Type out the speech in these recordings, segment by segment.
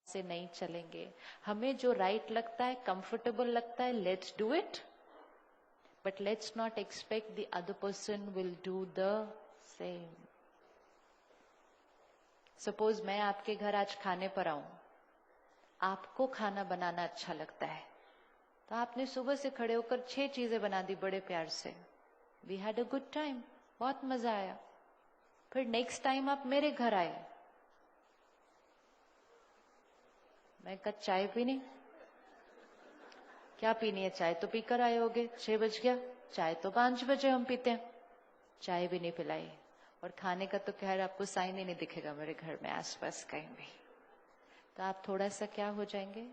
से नहीं चलेंगे। हमें जो राइट लगता है, कंफर्टेबल लगता है, let's do it, but let's not expect the other person will do the same. Suppose मैं आपके घर आज खाने पर आऊं, आपको खाना बनाना अच्छा लगता है, तो आपने सुबह से खड़े होकर 6 चीजें बना दी बड़े प्यार से। We had a good time, बहुत मजा आया। फिर नेक्स्ट टाइम आप मेरे घर आए, मैं कब चाय पीनी, क्या पीनी है, चाय तो पीकर आए होगे, 6 बज गया, चाय तो 5 बजे हम पीते हैं, चाय भी नहीं पिलाई। और खाने का तो खैर आपको साइन ही नहीं दिखेगा मेरे घर में आसपास कहीं भी। तो आप थोड़ा सा क्या हो जाएंगे,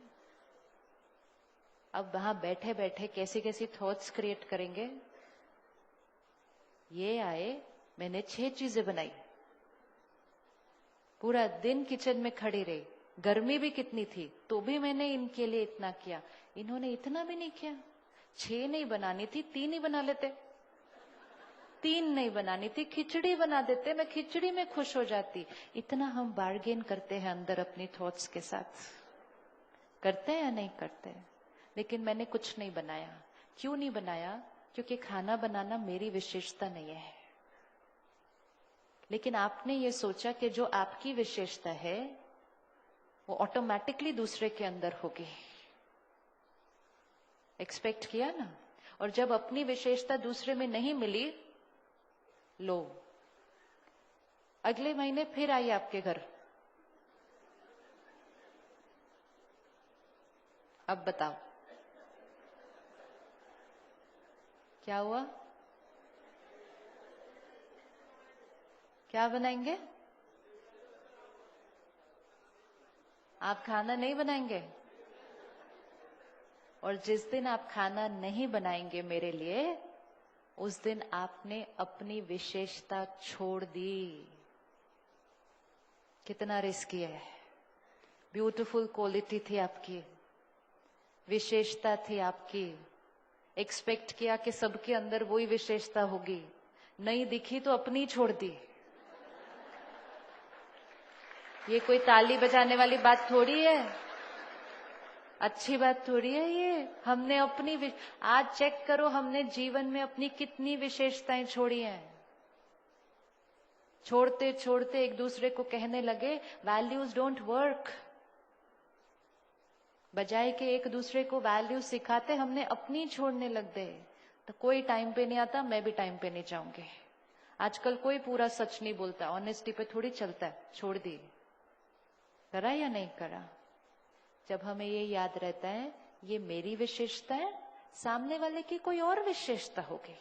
अब वहां बैठे बैठे कैसी कैसी थॉट्स क्रिएट करेंगे। ये आए, मैंने 6 चीजें बनाई, पूरा दिन किचन में खड़ी रही, गर्मी भी कितनी थी तो भी मैंने इनके लिए इतना किया, इन्होंने इतना भी नहीं किया। 6 नहीं बनानी थी, 3 ही बना लेते। 3 नहीं बनानी थी, खिचड़ी बना देते, मैं खिचड़ी में खुश हो जाती। इतना हम बार्गेन करते हैं अंदर अपनी थॉट्स के साथ, करते हैं या नहीं करते? लेकिन मैंने कुछ नहीं बनाया। क्यों नहीं बनाया? क्योंकि खाना बनाना मेरी विशेषता नहीं है। लेकिन आपने ये सोचा कि जो आपकी विशेषता है वो ऑटोमेटिकली दूसरे के अंदर होगी, एक्सपेक्ट किया ना। और जब अपनी विशेषता दूसरे में नहीं मिली, लो अगले महीने फिर आई आपके घर, अब बताओ क्या हुआ, क्या बनाएंगे? आप खाना नहीं बनाएंगे। और जिस दिन आप खाना नहीं बनाएंगे मेरे लिए, उस दिन आपने अपनी विशेषता छोड़ दी। कितना रिस्की है। ब्यूटीफुल क्वालिटी थी आपकी, विशेषता थी आपकी, एक्सपेक्ट किया कि सबके अंदर वही विशेषता होगी, नहीं दिखी तो अपनी छोड़ दी। ये कोई ताली बजाने वाली बात थोड़ी है, अच्छी बात थोड़ी है ये। हमने अपनी आज चेक करो, हमने जीवन में अपनी कितनी विशेषताएं छोड़ी हैं। छोड़ते छोड़ते एक दूसरे को कहने लगे वैल्यूज डोंट वर्क। बजाय के एक दूसरे को वैल्यू सिखाते, हमने अपनी छोड़ने लग गए। तो कोई टाइम पे नहीं आता, मैं भी टाइम पे नहीं जाऊंगी। आजकल कोई पूरा सच नहीं बोलता, ऑनेस्टी पे थोड़ी चलता है। छोड़ दी, करा या नहीं करा। जब हमें ये याद रहता है ये मेरी विशेषता है, सामने वाले की कोई और विशेषता होगी।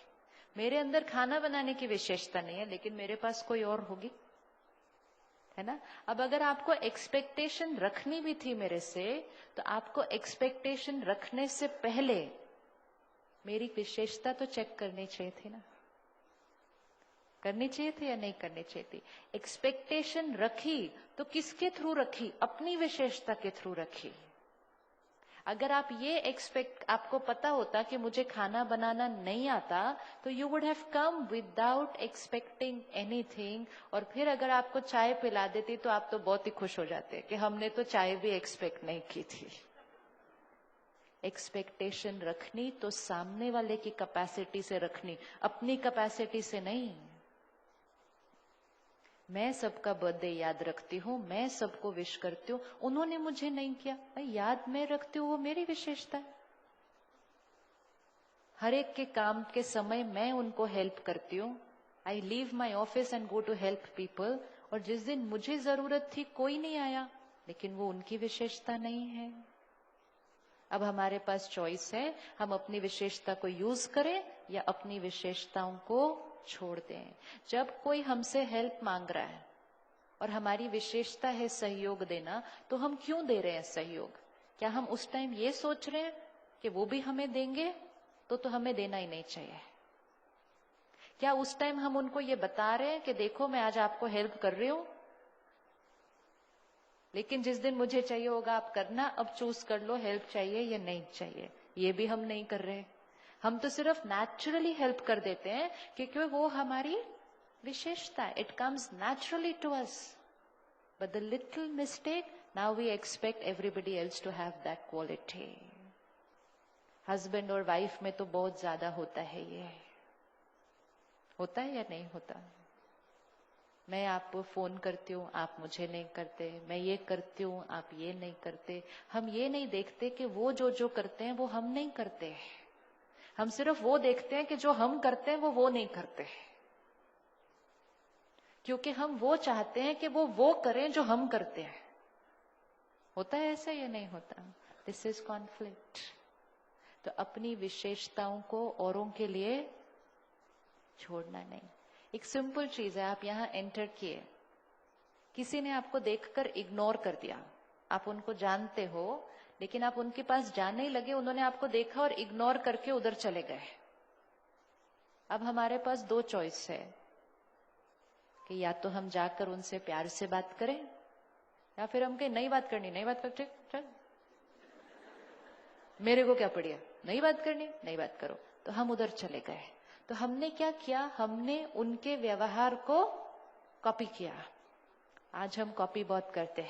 मेरे अंदर खाना बनाने की विशेषता नहीं है, लेकिन मेरे पास कोई और होगी, है ना। अब अगर आपको एक्सपेक्टेशन रखनी भी थी मेरे से, तो आपको एक्सपेक्टेशन रखने से पहले मेरी विशेषता तो चेक करनी चाहिए थी ना। करनी चाहिए थी या नहीं करनी चाहिए थी? एक्सपेक्टेशन रखी तो किसके थ्रू रखी? अपनी विशेषता के थ्रू रखी। अगर आप ये आपको पता होता कि मुझे खाना बनाना नहीं आता, तो you would have come without expecting anything. और फिर अगर आपको चाय पिला देती तो आप तो बहुत ही खुश हो जाते कि हमने तो चाय भी एक्सपेक्ट नहीं की थी। एक्सपेक्टेशन रखनी तो सामने वाले की कैपेसिटी से रखनी, अपनी कैपेसिटी से नहीं। मैं सबका बर्थडे याद रखती हूँ, मैं सबको विश करती हूँ, उन्होंने मुझे नहीं किया, भाई याद मैं रखती हूँ, वो मेरी विशेषता है। हर एक के काम के समय मैं उनको हेल्प करती हूँ। I leave my office and go to help people. और जिस दिन मुझे जरूरत थी कोई नहीं आया, लेकिन वो उनकी विशेषता नहीं है। अब हमारे पास चॉइस है, हम अपनी विशेषता को यूज करें या अपनी विशेषताओं को छोड़ दें। जब कोई हमसे हेल्प मांग रहा है और हमारी विशेषता है सहयोग देना, तो हम क्यों दे रहे हैं सहयोग? क्या हम उस टाइम ये सोच रहे हैं कि वो भी हमें देंगे, तो हमें देना ही नहीं चाहिए? क्या उस टाइम हम उनको ये बता रहे हैं कि देखो मैं आज आपको हेल्प कर रही हूं, लेकिन जिस दिन मुझे चाहिए होगा आप करना, अब चूज कर लो हेल्प चाहिए या नहीं चाहिए? ये भी हम नहीं कर रहे। हम तो सिर्फ नेचुरली हेल्प कर देते हैं क्योंकि वो हमारी विशेषता है। It comes naturally to us. But the little mistake Now we expect everybody else to have that quality. Husband और वाइफ में तो बहुत ज्यादा होता है ये. होता है या नहीं होता? मैं आपको फोन करती हूँ, आप मुझे नहीं करते. मैं ये करती हूँ, आप ये नहीं करते. हम ये नहीं देखते कि वो जो करते हैं वो हम नहीं करते. हम सिर्फ वो देखते हैं कि जो हम करते हैं वो नहीं करते, क्योंकि हम वो चाहते हैं कि वो करें जो हम करते हैं. होता है ऐसा या नहीं होता? This is conflict. तो अपनी विशेषताओं को औरों के लिए छोड़ना नहीं. एक सिंपल चीज है, आप यहां एंटर किए, किसी ने आपको देखकर इग्नोर कर दिया. आप उनको जानते हो लेकिन आप उनके पास जाने ही लगे, उन्होंने आपको देखा और इग्नोर करके उधर चले गए. अब हमारे पास दो चॉइस है कि या तो हम जाकर उनसे प्यार से बात करें, या फिर हम कहें नहीं बात करनी, नहीं बात कर, चल मेरे को क्या पड़ी, नहीं बात करनी, नहीं बात करो. तो हम उधर चले गए. तो हमने क्या किया? हमने उनके व्यवहार को कॉपी किया. आज हम कॉपी बहुत करते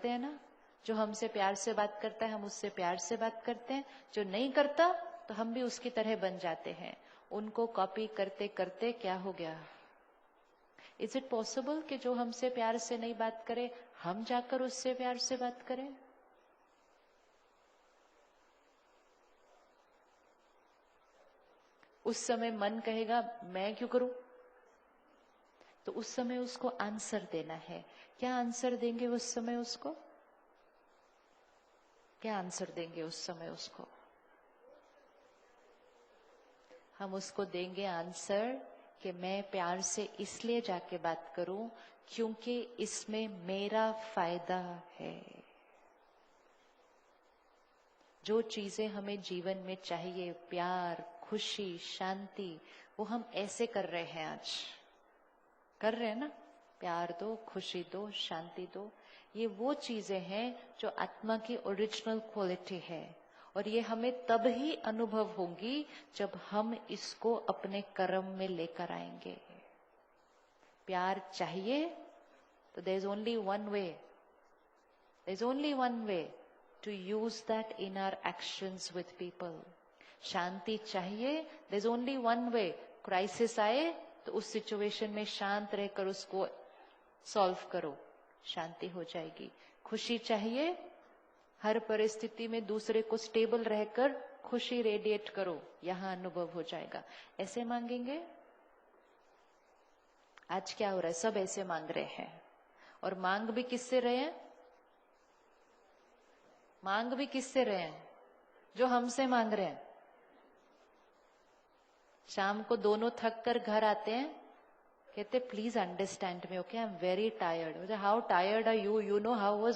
हैं ना. जो हमसे प्यार से बात करता है हम उससे प्यार से बात करते हैं, जो नहीं करता तो हम भी उसकी तरह बन जाते हैं. उनको कॉपी करते करते क्या हो गया? इज इट पॉसिबल कि जो हमसे प्यार से नहीं बात करे हम जाकर उससे प्यार से बात करें? उस समय मन कहेगा मैं क्यों करूं? तो उस समय उसको आंसर देना है. क्या आंसर देंगे उस समय उसको? क्या आंसर देंगे उस समय उसको? हम उसको देंगे आंसर कि मैं प्यार से इसलिए जाके बात करूं क्योंकि इसमें मेरा फायदा है. जो चीजें हमें जीवन में चाहिए, प्यार, खुशी, शांति, वो हम ऐसे कर रहे हैं. आज कर रहे हैं ना. प्यार दो, खुशी दो, शांति दो. ये वो चीजें हैं जो आत्मा की ओरिजिनल क्वालिटी है. और ये हमें तब ही अनुभव होंगी जब हम इसको अपने कर्म में लेकर आएंगे. प्यार चाहिए तो there is only one way. There is only one way to use that in our actions with people. शांति चाहिए, there's only one way. Crisis आए तो उस सिचुएशन में शांत रहकर उसको सॉल्व करो, शांति हो जाएगी. खुशी चाहिए, हर परिस्थिति में दूसरे को स्टेबल रहकर खुशी रेडिएट करो, यहां अनुभव हो जाएगा. ऐसे मांगेंगे? आज क्या हो रहा है? सब ऐसे मांग रहे हैं. और मांग भी किससे रहे हैं? मांग भी किससे रहे हैं? जो हमसे मांग रहे हैं. शाम को दोनों थक कर घर आते हैं, कहते please understand me, okay, I am very tired. How tired are you? You know how was